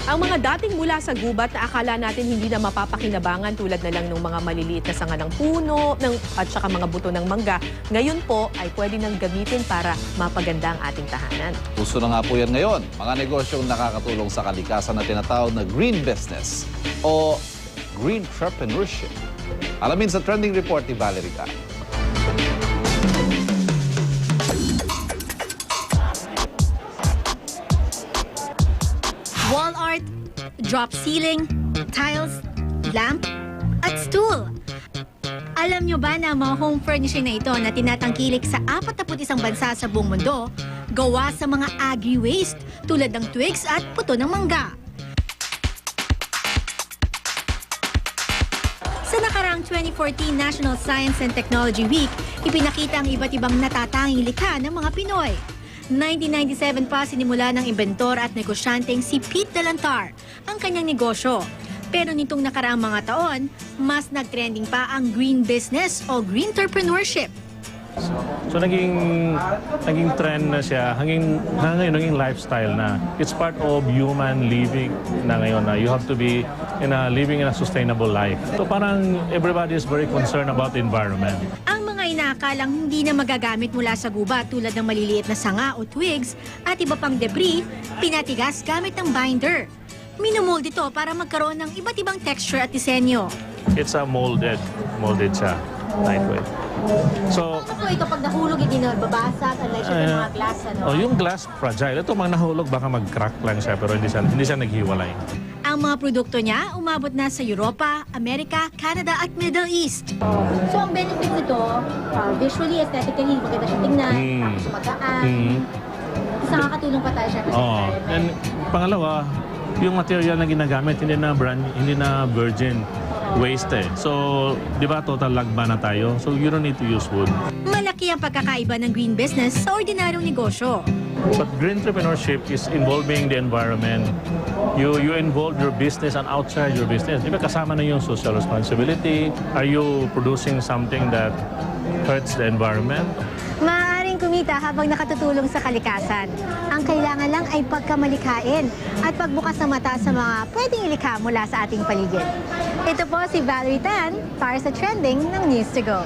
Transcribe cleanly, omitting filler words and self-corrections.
Ang mga dating mula sa gubat na akala natin hindi na mapapakinabangan tulad na lang ng mga maliliit na sanga ng puno at saka mga buto ng mangga, ngayon po ay pwede nang gamitin para mapaganda ang ating tahanan. Uso na nga po yan ngayon, mga negosyong nakakatulong sa kalikasan na tinatawag na green business o green entrepreneurship. Alamin sa trending report ni Valerie Tan. Wall art, drop ceiling, tiles, lamp, at stool. Alam nyo ba na mga home furnishing na ito na tinatangkilik sa 41 bansa sa buong mundo, gawa sa mga agri-waste tulad ng twigs at puto ng mangga. Sa nakaraang 2014 National Science and Technology Week, ipinakita ang iba't ibang natatanging likha ng mga Pinoy. 1997 pa sinimula ng inventor at negosyanteng si Pete Delantar ang kanyang negosyo. Pero nitong nakaraang mga taon, mas nag-trending pa ang green business o green entrepreneurship. So naging trend na siya, hanggang ngayon naging lifestyle na. It's part of human living na ngayon na you have to be living in a sustainable life. So parang everybody is very concerned about the environment. Ang mga inaakalang hindi na magagamit mula sa gubat tulad ng maliliit na sanga o twigs at iba pang debris, pinatigas gamit ng binder. Minomold ito para magkaroon ng iba't ibang texture at disenyo. It's a molded siya, lightweight. So, Ano po ito pag nahulog hindi na babasag, unlike yung mga glass yung glass fragile. Ito mga nahulog baka mag-crack lang siya pero hindi siya naghiwalay. Ang mga produkto niya umabot na sa Europa, Amerika, Canada at Middle East. So ang benefit nito, visually, aesthetically, maganda siya tingnan, tapos magaan. Tapos nakakatulong pa tayo siya sa environment. And pangalawa, yung material na ginagamit hindi na virgin waste eh. So, di ba total lagba na tayo? So you don't need to use wood. Malaki ang pagkakaiba ng green business sa ordinaryong negosyo. But green entrepreneurship is involving the environment. You involve your business and outside your business. Di ba kasama na yung social responsibility? Are you producing something that hurts the environment? Maaaring kumita habang nakatutulong sa kalikasan. Ang kailangan lang ay pagkamalikhain at pagbukas ng mata sa mga pwedeng ilikha mula sa ating paligid. Ito po si Valerie Tan para sa Trending ng News to Go.